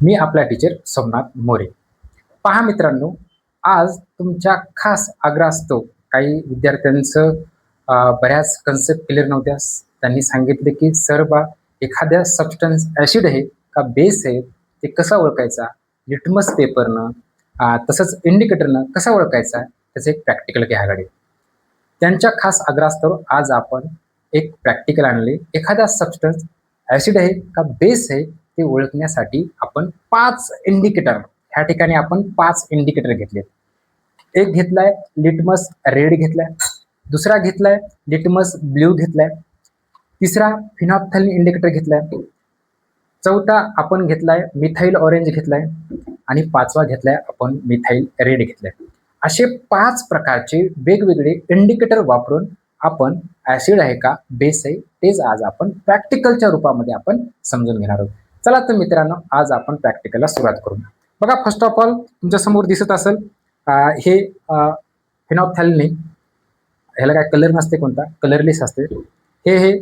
मी आपला टीचर सोमनाथ मोरे. पहा मित्रांनो, आज तुमच्या खास आग्रहास्तव काही विद्यार्थ्यांचं बऱ्याच कन्सेप्ट क्लिअर नव्हत्या. त्यांनी सांगितले की सर बा एखाद्या सबस्टन्स ॲसिड आहे का बेस आहे ते कसा ओळखायचा, लिटमस पेपरनं तसंच इंडिकेटरनं कसा ओळखायचा, त्याचं एक प्रॅक्टिकल घ्या गाडी. त्यांच्या खास आग्रहास्तव आज आपण एक प्रॅक्टिकल आणले. एखादा सबस्टन्स ॲसिड आहे का बेस आहे ते ओळखण्यासाठी आपण 5 इंडिकेटर, ह्या ठिकाणी आपण 5 इंडिकेटर घेतलेत. एक घेतलाय लिटमस रेड घेतलाय, दुसरा घेतलाय लिटमस ब्ल्यू घेतलाय, तिसरा फिनॉल्फथॅलीन इंडिकेटर घेतलाय, चौथा आपण घेतलाय मिथाइल ऑरेंज घेतलाय आणि पाचवा घेतलाय आपण मिथाइल रेड घेतलाय. असे 5 प्रकारचे वेगवेगळे इंडिकेटर वापरून आपण ऍसिड आहे का बेस आहे तेच आज आपण प्रॅक्टिकलच्या रूपामध्ये आपण समजून घेणार आहोत. चला तर मित्रांनो, आज आपण प्रॅक्टिकलला सुरुवात करू. बघा, फर्स्ट ऑफ ऑल तुमच्या समोर दिसत असेल हे फिनॉल्फथॅलीन. ह्याला काय कलर नसते, कोणता कलरलेस असते. हे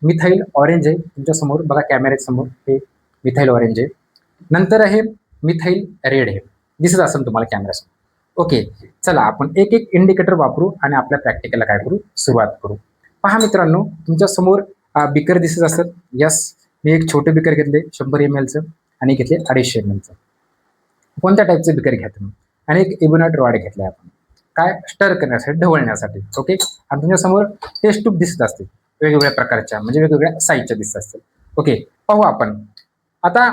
मिथाइल ऑरेंज आहे तुमच्या समोर, बघा कॅमेऱ्या समोर, हे मिथाइल ऑरेंज आहे. नंतर आहे मिथाइल रेड, आहे दिसत असेल तुम्हाला कॅमेरा समोर. ओके, चला आपण एक एक इंडिकेटर वापरू आणि आपल्या प्रॅक्टिकलला काय करू, सुरुवात करू. पहा मित्रांनो, तुमच्या समोर बिकर दिसत असेल. यस, मी एक छोटे बिकर घेतले 100 ml आणि घेतले 250 ml. कोणत्या टाईपचे बिकर घ्या तुम्ही. आणि एक इबोनाइट रॉड घेतलाय आपण, काय स्टर करण्यासाठी, ढवळण्यासाठी. ओके, आणि तुमच्या समोर टेस्ट ट्यूब दिसत असते वेगवेगळ्या प्रकारच्या, म्हणजे वेगवेगळ्या साईजच्या दिसत असतील. ओके, पाहू आपण. आता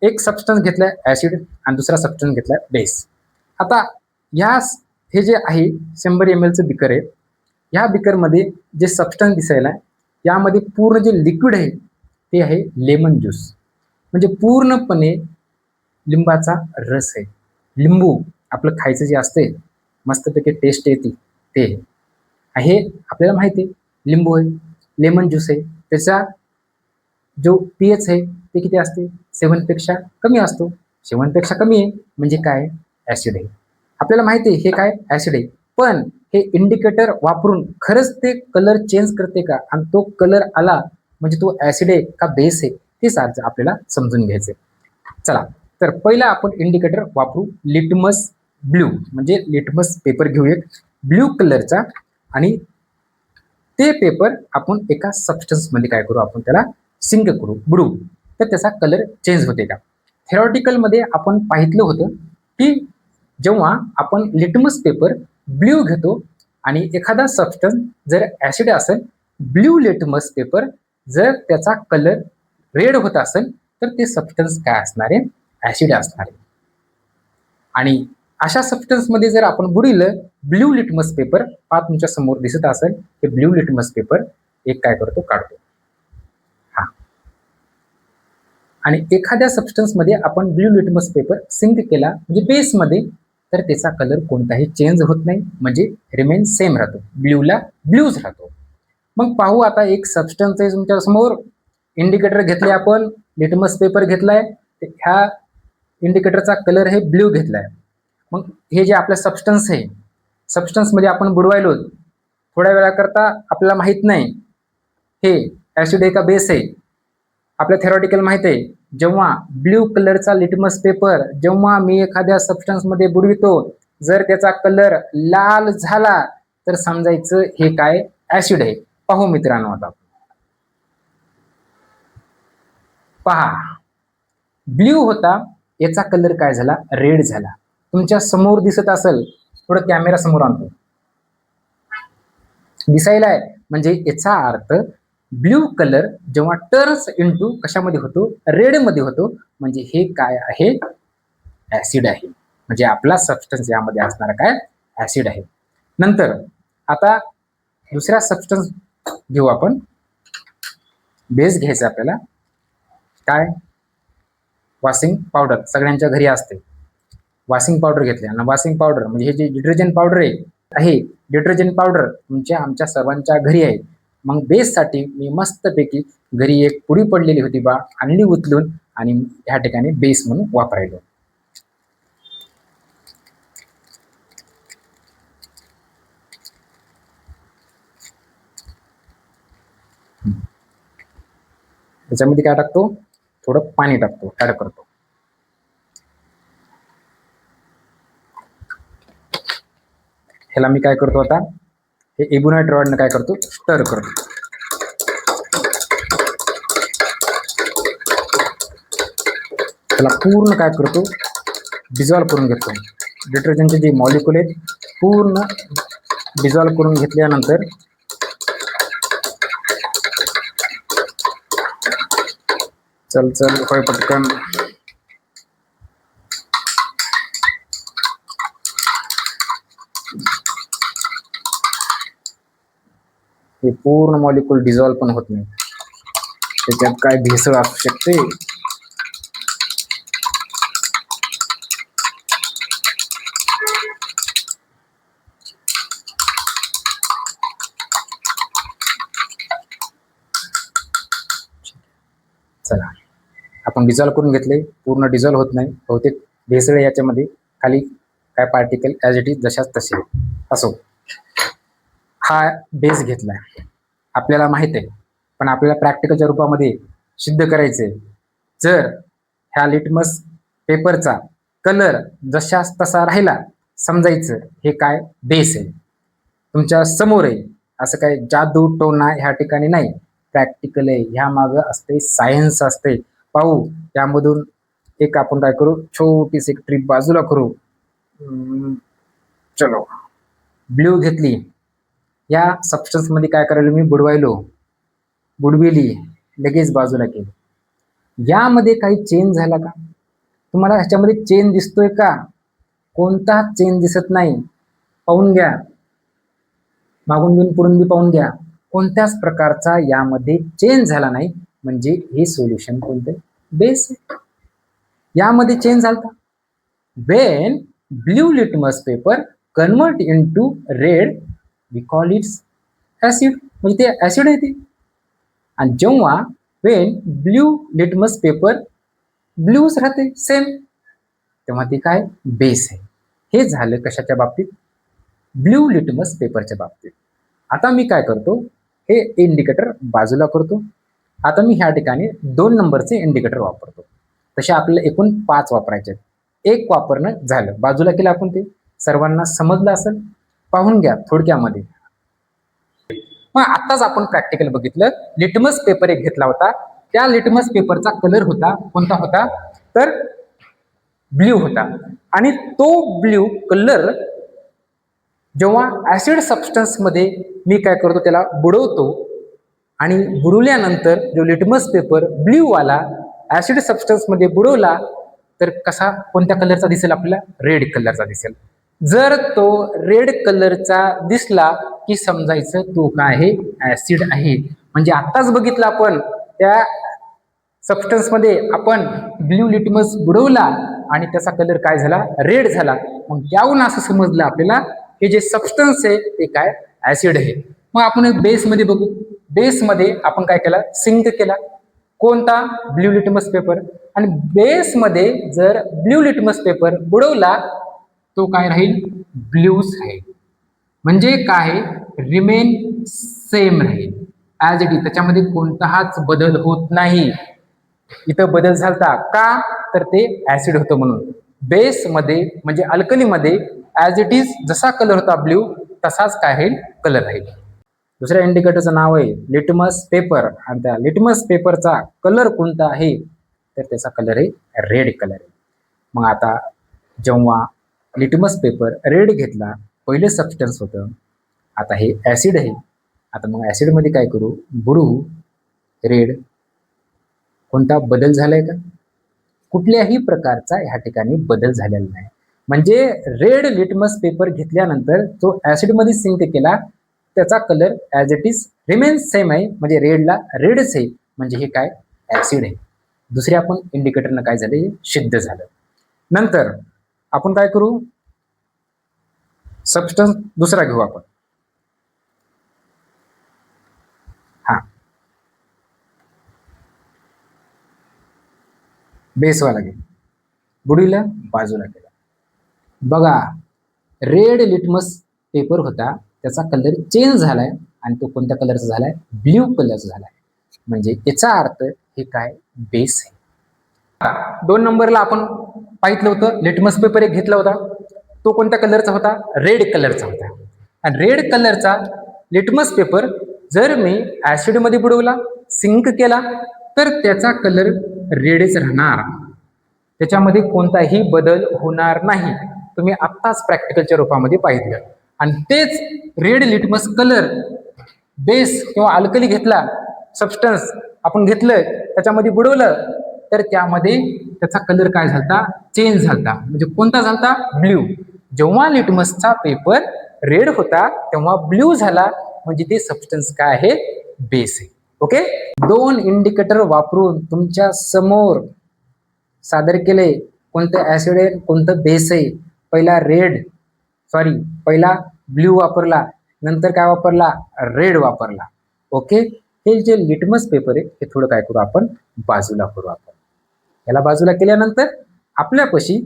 एक सबस्टन्स घेतलाय ऍसिड आणि दुसरा सबस्टन्स घेतलाय बेस. आता हे जे आहे 100 ml बिकर आहे. या बिकरमध्ये जे सबस्टन्स दिसायला यामध्ये पूर्ण जे लिक्विड आहे ते आहे लेमन ज्यूस, म्हणजे पूर्णपणे लिंबाचा रस आहे. लिंबू आपलं खायचं जे असते, मस्तपैकी टेस्ट येते ते आहे. आपल्याला माहिती आहे लिंबू आहे, लेमन ज्यूस आहे, त्याचा जो pH आहे ते किती असते, 7 पेक्षा कमी असतो. 7 पेक्षा कमी आहे म्हणजे काय, ऍसिड आहे. आपल्याला माहिती आहे हे काय ऍसिड आहे. पण हे इंडिकेटर वापरून खरंच ते कलर चेंज करते का, आणि तो कलर आला म्हणजे तो ऍसिड आहे का बेस आहे तेच आज आपल्याला समजून घ्यायचंय. चला तर पहिला आपण इंडिकेटर वापरू लिटमस ब्ल्यू, म्हणजे लिटमस पेपर घेऊया ब्ल्यू कलरचा, आणि ते पेपर आपण एका सबस्टन्स मध्ये काय करू, आपण त्याला सिंक करू, बुडू, तर त्याचा कलर चेंज होते का. थेरॉटिकल मध्ये आपण पाहितलं होतं की जेव्हा आपण लिटमस पेपर ब्ल्यू घेतो आणि एखादा सबस्टन्स जर ऍसिड असेल, ब्ल्यू लिटमस पेपर जर त्याचा कलर रेड होत असेल तर ते सबस्टन्स काय असणार आहे, ऍसिड असणार आहे. आणि अशा सबस्टन्स मध्ये जर आपण बुडिलं ब्ल्यू लिटमस पेपर, हा तुमच्या समोर दिसत असेल, हे ब्ल्यू लिटमस पेपर एक काय करतो, काढतो. हा, आणि एखाद्या सबस्टन्स मध्ये आपण ब्ल्यू लिटमस पेपर सिंक केला म्हणजे बेस मध्ये, तर त्याचा कलर कोणताही चेंज होत नाही, म्हणजे रिमेन सेम राहतो, ब्ल्यूला ब्ल्यूज राहतो. मग पाहू आता, एक सबस्टन्स आहे तुमच्या समोर, इंडिकेटर घेतले आपण, लिटमस पेपर घेतलाय, ह्या इंडिकेटरचा कलर हे ब्ल्यू घेतलाय. मग हे जे आपलं सबस्टन्स आहे, सबस्टन्स मध्ये आपण बुडवायलो, थोड्या वेळाकरता आपल्याला माहित नाही हे ऍसिड आहे का बेस आहे. आपल्या थेरॉटिकल माहित आहे, जेव्हा ब्ल्यू कलरचा लिटमस पेपर जेव्हा मी एखाद्या सबस्टन्स मध्ये बुडवितो, जर त्याचा कलर लाल झाला तर समजायचं हे काय, ऍसिड आहे. पाहू मित्रांनो, आता पहा, ब्ल्यू होता, याचा कलर काय झाला, रेड झाला. तुमच्या समोर दिसत असेल, थोडं कॅमेरा समोर आणतो, दिसायला आहे, म्हणजे याचा अर्थ ब्ल्यू कलर जेव्हा टर्न्स इनटू कशामध्ये होतो, रेड मध्ये होतो, म्हणजे हे काय आहे, ऍसिड आहे. म्हणजे आपला सबस्टन्स यामध्ये असणार काय, ऍसिड आहे. नंतर आता दुसरा सबस्टन्स घेऊ आपण, बेस घ्यायचा आपल्याला, काय, वॉशिंग पावडर सगळ्यांच्या घरी असते. वॉशिंग पावडर घेतले, आणि वॉशिंग पावडर म्हणजे हे जे डिटर्जंट पावडर आहे, डिटर्जंट पावडर तुमच्या आमच्या सर्वांच्या घरी आहे. मग बेस साठी मी मस्तपैकी घरी एक पुडी पडलेली होती बा, आणली उचलून आणि ह्या ठिकाणी बेस म्हणून वापरायलो. त्याच्यामध्ये काय टाकतो, थोडं पाणी टाकतो, ऍड करतो. ह्याला मी काय करतो आता, हे एबोनाइट रॉडने काय करतो, स्टर करतो. त्याला पूर्ण काय करतो, डिझॉल्व करून घेतो. डिटर्जंटचे जे मॉलिक्युल आहेत पूर्ण डिझॉल्व करून घेतल्यानंतर चल होय पटकन. हे पूर्ण मॉलिक्युल डिझॉल्व पण होत नाही, त्याच्यात काय भेसळ असू शकते. चला, आपण डिझॉल्व करून घेतले, पूर्ण डिझॉल्व होत नाही, बहुतेक भेसळ याच्यामध्ये, खाली काय पार्टिकल ॲज इट इज जशाच तसे असो. हा बेस घेतलाय, आपल्याला माहित आहे, पण आपल्याला प्रॅक्टिकलच्या रूपामध्ये सिद्ध करायचंय. जर ह्या लिटमस पेपरचा कलर जशाच तसा राहिला, समजायचं हे काय बेस आहे, तुमच्या समोर आहे. असं काय जादू टोना ह्या ठिकाणी नाही, प्रॅक्टिकल आहे. ह्या मागं असते सायन्स असते. पाहू त्यामधून एक आपण काय करू, छोटीशी एक ट्रिप बाजूला करू. चलो, ब्ल्यू घेतली, या सबस्टन्स मध्ये काय करायला मी बुडविली, लगेच बाजूला केली. यामध्ये काही चेंज झाला का, तुम्हाला ह्याच्यामध्ये चेंज दिसतोय का? कोणता चेंज दिसत नाही. पाहून घ्या, मागून बिन पुढून बी पाहून घ्या, कोणत्याच प्रकारचा यामध्ये चेंज झाला नाही. म्हणजे हे सोल्युशन कोणते, बेस. यामध्ये चेंज झाला. When blue litmus paper convert into red, we call its acid, म्हणजे ते ऍसिड आहे ते. आणि जेव्हा वेन ब्ल्यू लिटमस पेपर ब्ल्यूच राहते सेम, तेव्हा ते काय, बेस आहे. हे झालं कशाच्या बाबतीत, ब्ल्यू लिटमस पेपरच्या बाबतीत. आता मी काय करतो, हे इंडिकेटर बाजूला करतो. आता मी ह्या ठिकाणी 2 नंबरचे इंडिकेटर वापरतो. तसे आपल्याला एकूण 5 वापरायचे. एक वापरणं झालं, बाजूला केलं आपण, ते सर्वांना समजलं असेल. पाहून घ्या थोडक्यामध्ये. मग आताच आपण प्रॅक्टिकल बघितलं, लिटमस पेपर एक घेतला होता. त्या लिटमस पेपरचा कलर होता, कोणता होता, तर ब्ल्यू होता. आणि तो ब्ल्यू कलर जेव्हा ऍसिड सबस्टन्स मध्ये मी काय करतो, त्याला बुडवतो, आणि बुडवल्यानंतर जो लिटमस पेपर ब्ल्यू वाला ऍसिड सबस्टन्स मध्ये बुडवला, तर कसा, कोणत्या कलरचा दिसेल आपल्याला, रेड कलरचा दिसेल. जर तो रेड कलरचा दिसला की समजायचं तो काय आहे, ऍसिड आहे. म्हणजे आत्ताच बघितलं आपण, त्या सबस्टन्स मध्ये आपण ब्ल्यू लिटमस बुडवला आणि त्याचा कलर काय झाला, रेड झाला. मग यावरून असं समजलं आपल्याला हे जे सबस्टन्स आहे ते काय, ऍसिड आहे. मग आपण बेस मध्ये बघू. बेस मध्ये आपण काय केला, सिंक केला, कोणता, ब्ल्यू लिटमस पेपर. आणि बेस मध्ये जर ब्ल्यू लिटमस पेपर बुडवला, तो काय राहील, ब्ल्यूच राहील. म्हणजे काय, रिमेन सेम राहील, ऍज इट इज. त्याच्यामध्ये कोणताच बदल होत नाही. इथं बदल झालता का, तर ते ऍसिड होतं म्हणून. बेस मध्ये म्हणजे अल्कली मध्ये ऍज इट इज जसा कलर होता ब्ल्यू, तसाच काय राहील, कलर राहील. दुसऱ्या इंडिकेटरचं नाव आहे लिटमस पेपर. आणि त्या लिटमस पेपरचा कलर कोणता आहे, तर त्याचा कलर आहे रेड कलर आहे. मग आता जेव्हा लिटमस पेपर रेड घेतला, पहिले सबस्टन्स होतं, आता हे ऍसिड आहे. आता मग ऍसिड मध्ये काय करू, बुडू, रेड. कोणता बदल झालाय का, कुठल्याही प्रकारचा ह्या ठिकाणी बदल झालेला नाही. म्हणजे रेड लिटमस पेपर घेतल्यानंतर जो ऍसिड मध्ये सिंक केला, त्याचा colour as it is remains same आहे. म्हणजे रेडला रेडच आहे, म्हणजे हे काय, ऍसिड आहे. दुसरे आपण इंडिकेटरनं काय झालं, सिद्ध झालं. नंतर आपण काय करू, सबस्टन्स दुसरा घेऊ आपण. हा, बेसवाला घे, बुडीला बाजूला केला. बघा, रेड लिटमस पेपर होता, त्याचा कलर चेंज झालाय, आणि तो कोणत्या कलरचा झालाय, ब्ल्यू कलरचा झालाय. म्हणजे याचा अर्थ हे काय, बेस आहे. 2 नंबरला आपण पाहितलं होतं, लिटमस पेपर एक घेतला होता, तो कोणत्या कलरचा होता, रेड कलरचा होता. आणि रेड कलरचा लिटमस पेपर जर मी ऍसिडमध्ये बुडवला, सिंक केला, तर त्याचा कलर रेडच राहणार, त्याच्यामध्ये कोणताही बदल होणार नाही. तुम्ही आत्ताच प्रॅक्टिकलच्या रूपामध्ये पाहिलं. आणि तेच रेड लिटमस कलर बेस किंवा अल्कली घेतला, सबस्टन्स आपण घेतलं, त्याच्यामध्ये बुडवलं, तर त्यामध्ये त्याचा कलर काय झालता, चेंज झालता. म्हणजे कोणता झालता, ब्ल्यू. जेव्हा लिटमसचा पेपर रेड होता तेव्हा ब्ल्यू झाला, म्हणजे ते सबस्टन्स काय आहे, बेस आहे. ओके, 2 इंडिकेटर वापरून तुमच्या समोर सादर केले कोणतं ऍसिड आहे, कोणतं बेस आहे. पहिला ब्ल्यू वापरला, नंतर काय वापरला, रेड वापरला. ओके, हे जे लिटमस पेपर आहे हे थोडं काय करू आपण, बाजूला करू. आपण याला बाजूला केल्यानंतर आपल्यापाशी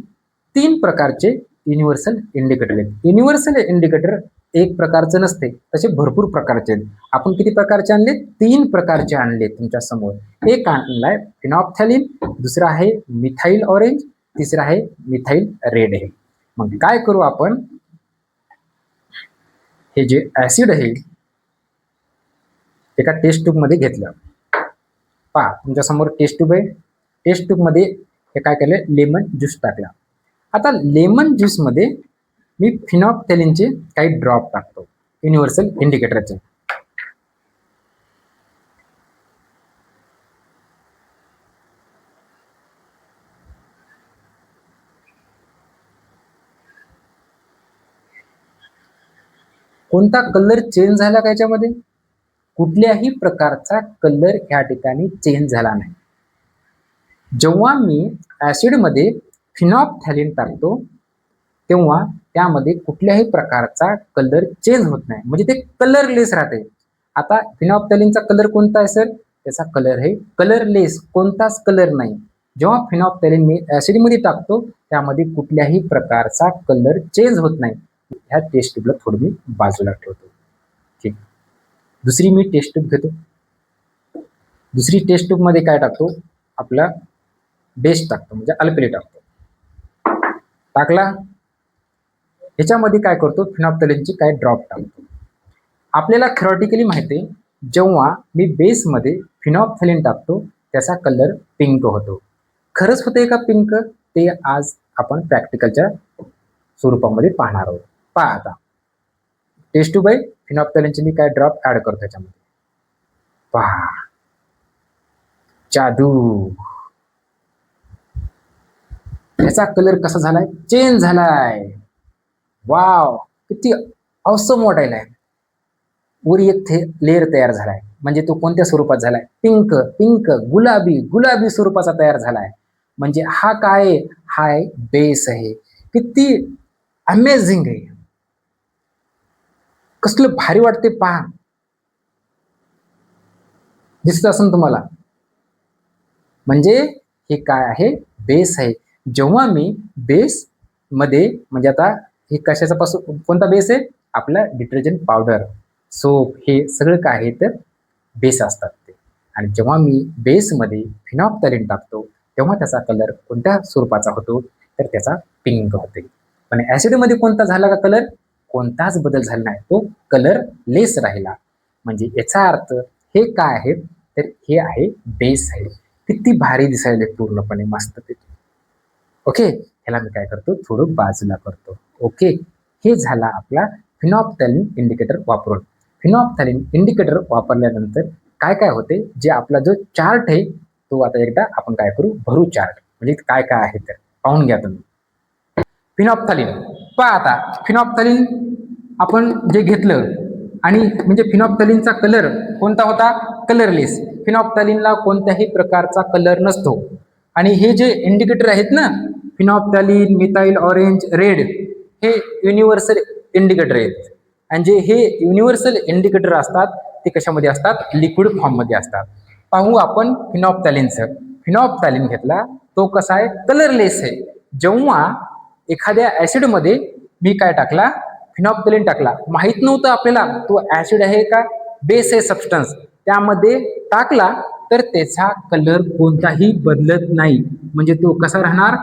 3 प्रकारचे युनिव्हर्सल इंडिकेटर आहेत. युनिव्हर्सल इंडिकेटर एक प्रकारचं नसते, तसे भरपूर प्रकारचे आहेत. आपण किती प्रकारचे आणले, 3 प्रकारचे आणले तुमच्या समोर. एक आणलाय फिनॉप्थॅलिन, दुसरा आहे मिथाइल ऑरेंज, तिसरा आहे मिथाइल रेड आहे. मग काय करू आपण, हे जे ऍसिड आहे एका टेस्ट ट्यूब मध्ये घेतलं. पहा तुमच्या समोर टेस्ट ट्यूब आहे. टेस्ट ट्यूब मध्ये हे काय केलं, लेमन ज्यूस टाकला. आता लेमन ज्यूस मध्ये मी फिनॉप्थॅलिनचे काही ड्रॉप टाकतो, युनिव्हर्सल इंडिकेटरचे. कोणता कलर चेंज झाला का याच्यामध्ये, कुठल्याही प्रकारचा कलर या ठिकाणी चेंज झाला नाही. जेव्हा मी ऍसिड मध्ये फिनॉप्थॅलिन टाकतो तेव्हा त्यामध्ये कुठल्याही प्रकारचा कलर चेंज होत नाही, म्हणजे ते कलरलेस राहते. आता फिनॉप्थॅलिनचा कलर कोणता आहे सर, त्याचा कलर आहे कलरलेस, कोणताच कलर नाही. जेव्हा फिनॉप्थॅलिन मी ऍसिड मध्ये टाकतो त्यामध्ये कुठल्याही प्रकारचा कलर चेंज होत नाही. ह्या टेस्ट ट्यूबला थोडं मी बाजूला ठेवतो. ठीक, दुसरी मी टेस्ट ट्यूब घेतो. दुसरी टेस्ट ट्यूब मध्ये काय टाकतो, आपला बेस टाकतो, म्हणजे अल्कली टाकतो. टाकला, ह्याच्यामध्ये काय करतो, फिनॉप्थॅलिनचे काय ड्रॉप टाकतो. आपल्याला थेरॉटिकली माहिती आहे, जेव्हा मी बेसमध्ये फिनॉप्थॅलिन टाकतो त्याचा कलर पिंक होतो. खरंच होते का पिंक, ते आज आपण प्रॅक्टिकलच्या स्वरूपामध्ये पाहणार आहोत. पहा आता टेस्ट ट्यूब आहे, फिनॉप्थॅलिनचे मी काय ड्रॉप ऍड करतो त्याच्यामध्ये. पहा, जादू, याचा कलर कसा झालाय, चेंज झालाय. वाव, किती ऑसम वाटायलाय. वर एक लेअर तयार झालाय, म्हणजे तो कोणत्या स्वरूपात झालाय, पिंक, पिंक गुलाबी, गुलाबी स्वरूपाचा तयार झालाय. म्हणजे हा काय, हा बेस आहे. किती अमेझिंग आहे, कसलं भारी वाटते. पहा, दिसत असेल तुम्हाला. म्हणजे हे काय आहे, बेस आहे. जेव्हा मी बेस मध्ये, म्हणजे आता हे कशाचा पासून, कोणता बेस आहे, आपला डिटर्जंट पावडर, सोप, हे सगळं काय आहे तर बेस असतात ते. आणि जेव्हा मी बेसमध्ये फिनॉप्थॅलिन टाकतो तेव्हा त्याचा कलर कोणत्या स्वरूपाचा होतो, तर त्याचा पिंक होते. पण ऍसिडमध्ये कोणता झाला का कलर, कोणताच बदल झाला नाही, तो कलर लेस राहिला. म्हणजे याचा अर्थ हे काय आहे, तर हे आहे बेस आहे. किती भारी दिसायला पूर्णपणे मस्त ते. ओके, ह्याला मी काय करतो, थोडं बाजूला करतो. ओके, हे झाला आपला फिनॉप्थॅलिन इंडिकेटर वापरून. फिनॉप्थॅलिन इंडिकेटर वापरल्यानंतर काय काय होते, जे आपला जो चार्ट आहे तो आता एकदा आपण काय करू, भरू चार्ट. म्हणजे काय काय आहे तर पाहून घ्या तुम्ही. फिनॉप्थॅलिन पहा, आता फिनॉप्थॅलिन आपण जे घेतलं, आणि म्हणजे फिनॉप्थॅलिनचा कलर कोणता होता, कलरलेस. फिनॉप्थॅलिनला कोणत्याही प्रकारचा कलर नसतो. आणि हे जे इंडिकेटर आहेत ना, फिनॉप्थॅलिन, मिथाइल ऑरेंज, रेड, हे युनिव्हर्सल इंडिकेटर आहेत. आणि जे हे युनिव्हर्सल इंडिकेटर असतात ते कशामध्ये असतात, लिक्विड फॉर्ममध्ये असतात. पाहू आपण फिनॉप्थॅलिनचं. फिनॉप्थॅलिन घेतला, तो कसा आहे, कलरलेस आहे. जेव्हा एखाद्या ऍसिडमध्ये मी काय टाकला, फिनॉप्थॅलिन टाकला, माहित नव्हतं आपल्याला तो ऍसिड आहे का बेस आहे सबस्टन्स, त्यामध्ये टाकला तर त्याचा कलर कोणताही बदलत नाही. म्हणजे तो कसा राहणार,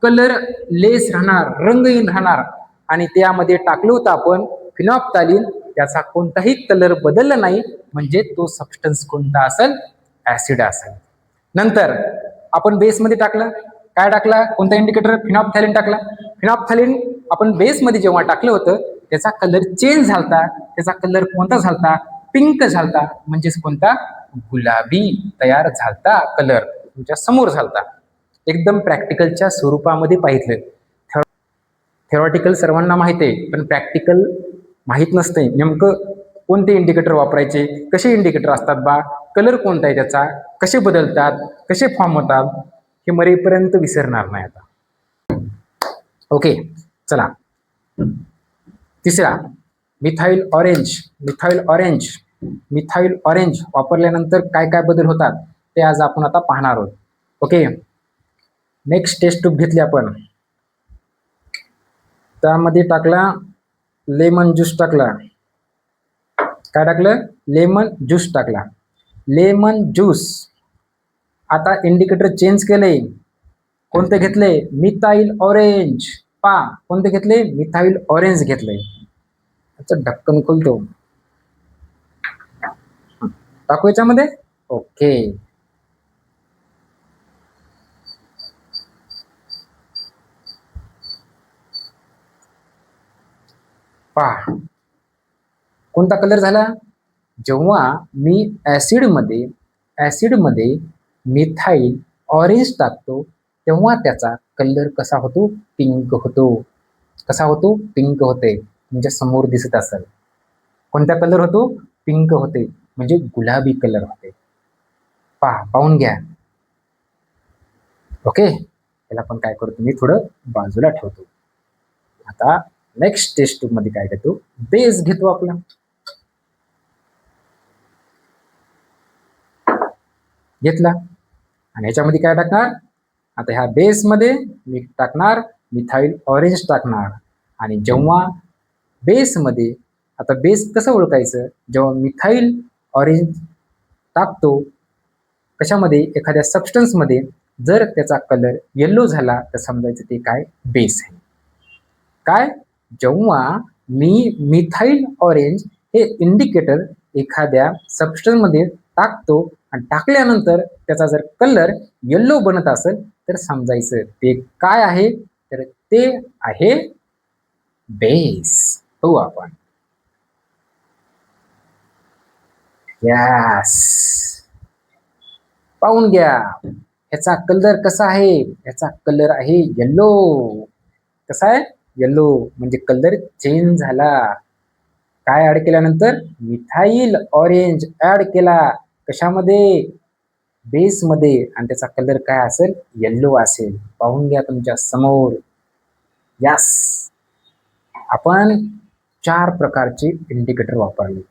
कलर लेस राहणार, रंगहीन राहणार. आणि त्यामध्ये टाकलं होतं आपण फिनॉप्थॅलिन त्याचा कोणताही कलर बदलला नाही, म्हणजे तो सबस्टन्स कोणता असेल, ऍसिड असेल. नंतर आपण बेसमध्ये टाकलं, काय टाकला, कोणता इंडिकेटर, फिनॉप्थॅलिन टाकला. फिनॉप्थॅलिन आपण बेसमध्ये जेव्हा टाकलं होतं त्याचा कलर चेंज झालता. त्याचा कलर कोणता झालता, पिंक झालता, म्हणजेच कोणता, गुलाबी तयार झालता, कलर तुमच्या समोर झालता. एकदम प्रॅक्टिकलच्या स्वरूपामध्ये पाहिलं. थेरॉटिकल सर्वांना माहित आहे, पण प्रॅक्टिकल माहीत नसते. नेमकं कोणते इंडिकेटर वापरायचे, कसे इंडिकेटर असतात बा, कलर कोणता आहे त्याचा, कसे बदलतात, कसे फॉर्म होतात, हे मरेपर्यंत विसरणार नाही आता. ओके, चला तिसरा, methyl orange. Methyl orange, methyl orange वापरल्यानंतर काय काय बदल होतात ते आज आपण आता पाहणार आहोत. ओके, नेक्स्ट टेस्ट ट्यूब घेतली आपण, त्यामध्ये टाकला लेमन ज्यूस टाकला. काय टाकलं, लेमन ज्यूस टाकला. लेमन ज्यूस आता इंडिकेटर चेंज केले. कोणते घेतले, मिथाइल ऑरेंज. पा कोणते घेतले, मिथाइल ऑरेंज घेतले. अच्छा, ढक्कन खोलतो, टाकू याच्यामध्ये. ओके, पहा कोणता कलर झाला. जेव्हा मी ऍसिडमध्ये मिथाइल ऑरेंज टाकतो तेव्हा त्याचा कलर कसा होतो, पिंक होतो. कसा होतो, पिंक होते. म्हणजे समोर दिसत असेल कोणता कलर होतो, पिंक होते, म्हणजे गुलाबी कलर होते. पाहून घ्या. ओके, त्याला पण काय करतो मी, थोडं बाजूला ठेवतो. आता नेक्स्ट टेस्ट मध्ये काय घेतो, बेस घेतो आपला. घेतला आणि ह्याच्यामध्ये काय टाकणार, आता ह्या बेसमध्ये मी टाकणार मिथाइल ऑरेंज टाकणार. आणि जेव्हा बेसमध्ये, आता बेस कसं ओळखायचं, जेव्हा मिथाइल ऑरेंज टाकतो कशामध्ये, एखाद्या सबस्टन्समध्ये, जर त्याचा कलर येलो झाला तर समजायचं ते काय, बेस आहे. काय, जेव्हा मी मिथाइल ऑरेंज हे इंडिकेटर एखाद्या सबस्टन्समध्ये टाकतो आणि टाकल्यानंतर त्याचा जर कलर येलो बनत असेल तर समजायचं ते काय आहे, तर ते आहे बेस. हो आपण, यस, पाहून घ्या ह्याचा कलर कसा आहे, ह्याचा कलर आहे येलो. कसा आहे, येलो, म्हणजे कलर चेंज झाला. काय ऍड केल्यानंतर, मिथाइल ऑरेंज ऍड केला. कशामध्ये, बेसमध्ये, आणि त्याचा कलर काय असेल, येल्लो असेल. पाहून घ्या तुमच्या समोर. यस, आपण 4 प्रकारचे इंडिकेटर वापरले.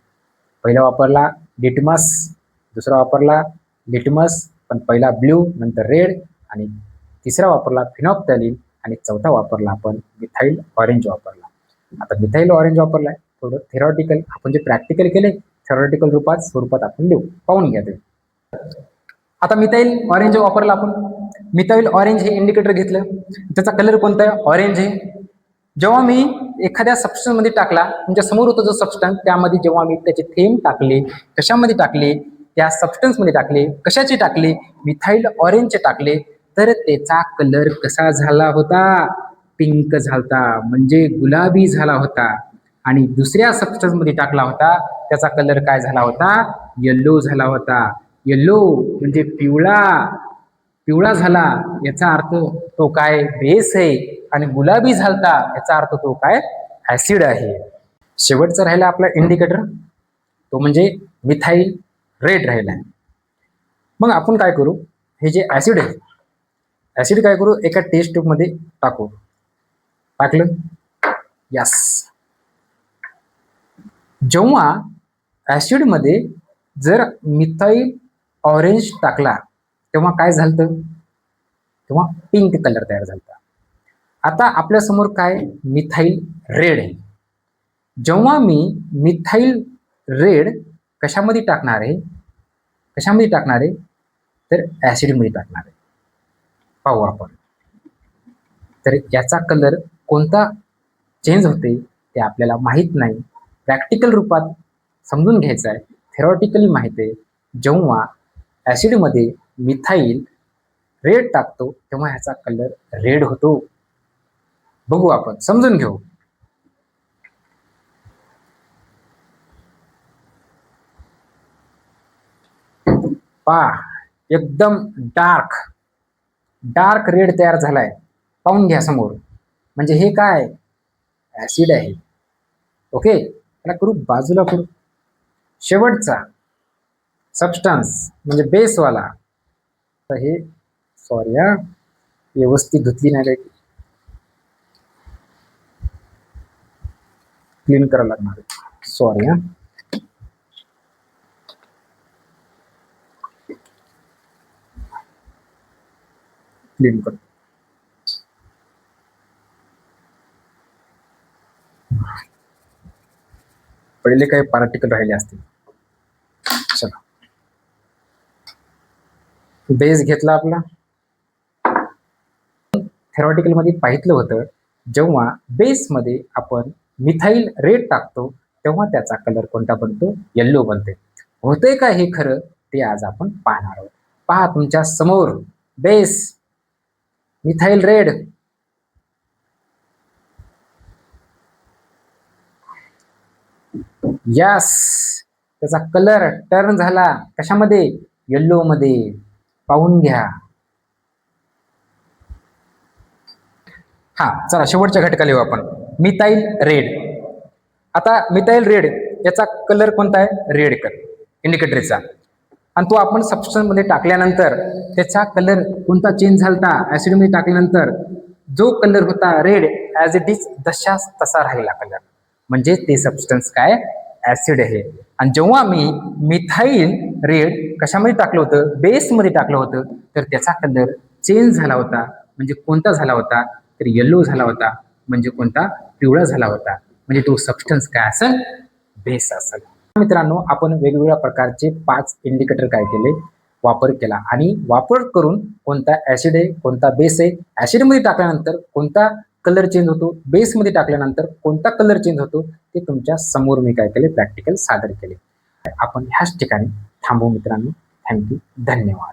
पहिला वापरला लिटमस, दुसरा वापरला लिटमस पण पहिला ब्ल्यू नंतर रेड, आणि तिसरा वापरला फिनॉप्थॅलिन, आणि चौथा वापरला आपण मिथाइल ऑरेंज वापरला. आता मिथाइल ऑरेंज वापरलाय, थोडं थेरॉटिकल, आपण जे प्रॅक्टिकल केले थेरॉटिकल स्वरूपात आपण लिहू. पाहून घ्या ते. आता मिथाइल ऑरेंज वापरला आपण. मिथाइल ऑरेंज हे इंडिकेटर घेतलं, त्याचा कलर कोणता आहे, ऑरेंज आहे. जेव्हा मी एखाद्या सबस्टन्स मध्ये टाकला, तुमच्या समोर होतो जो सबस्टन्स, त्यामध्ये जेव्हा मी त्याचे थेंब टाकले, कशामध्ये टाकले, त्या सबस्टन्स मध्ये टाकले, कशाचे टाकले, मिथाइल ऑरेंजचे टाकले, तर त्याचा कलर कसा झाला होता, पिंक झालता, म्हणजे गुलाबी झाला होता. आणि दुसऱ्या सबस्टन्स मध्ये टाकला होता त्याचा कलर काय झाला होता, येल्लो झाला होता. येल्लो म्हणजे पिवळा, पिवळा झाला याचा अर्थ तो काय, बेस आहे. आणि गुलाबी झालता याचा अर्थ तो काय, ऍसिड आहे. शेवटचा राहिला आपला इंडिकेटर, तो म्हणजे मिथाइल रेड राहिला. मग आपण काय करू, हे जे ऍसिड आहे, ऍसिड काय करू, एका टेस्ट ट्यूब मध्ये टाकू. टाकलं, यस. जेव्हा ऍसिड मध्ये जर मिथाइल ऑरेंज टाकला तेव्हा काय झालं, तेव्हा पिंक कलर तयार झाला. आता आपल्या समोर काय, मिथाइल रेड आहे. जेव्हा मी मिथाइल रेड कशामध्ये टाकणार आहे, कशामध्ये टाकणार आहे, तर ऍसिड मध्ये टाकणार आहे. पाहू आपण. तर याचा कलर कोणता चेंज होते ते आपल्याला माहित नाही, प्रॅक्टिकल रूपात समजून घ्यायचं आहे. थेरॉटिकली माहिती आहे, जेव्हा ॲसिडमध्ये मिथाईल रेड टाकतो तेव्हा ह्याचा कलर रेड होतो. बघू, आपण समजून घेऊ. पहा, एकदम डार्क रेड तयार झालाय. पाहून घ्या समोर. म्हणजे हे काय, ऍसिड आहे. ओके, त्याला करू बाजूला करू. शेवटचा सबस्टन्स म्हणजे बेसवाला. तर हे सॉरी हा, व्यवस्थित धुतली नाही काय, क्लीन करायला लागणार. सॉरी हा. क्लीन कर. पहिले काही पार्टिकल राहिले असतील. चला, बेस घेतला आपला. थेरॉटिकल मध्ये पाहितलं होतं, जेव्हा बेसमध्ये आपण मिथाईल रेड टाकतो तेव्हा त्याचा कलर कोणता बनतो, येल्लो बनते. होतंय का हे खरं, ते आज आपण पाहणार आहोत. पहा तुमच्या समोर बेस मिथाईल रेड. यस, त्याचा कलर टर्न झाला कशामध्ये, येल्लो मध्ये. पाहून घ्या. हा, चला शेवटच्या घटकाला येऊ आपण. Methyl red. आता मिथाईल रेड याचा कलर कोणता आहे, रेड कलर इंडिकेटरचा. आणि तो आपण सबस्टन्स मध्ये टाकल्यानंतर त्याचा कलर कोणता चेंज झाला, ऍसिड मध्ये टाकल्यानंतर जो कलर होता रेड ऍज इट इज तशाच तसा राहिला कलर. म्हणजे ते सबस्टन्स काय, ऍसिड आहे. आणि जेव्हा मी मिथाईल रेड कशामध्ये टाकलं होतं, बेसमध्ये टाकलं होतं, तर त्याचा कलर चेंज झाला होता. म्हणजे कोणता झाला होता, तर येल्लो झाला होता. म्हणजे कोणता, पिवळा झाला होता. म्हणजे तो सबस्टन्स काय असेल, बेस असेल. मित्रांनो, आपण वेगवेगळ्या प्रकारचे 5 इंडिकेटर काय केले, वापर केला. आणि वापर करून कोणता ऍसिड आहे, कोणता बेस आहे, ऍसिड मध्ये टाकल्यानंतर कोणता कलर चेंज होतो, बेस मध्ये टाकल्यानंतर कोणता कलर चेंज होतो, ते तुमच्या समोर मी काय केले, प्रॅक्टिकल सादर केले. आपण ह्याच ठिकाणी थांबू मित्रांनो. थँक्यू, धन्यवाद.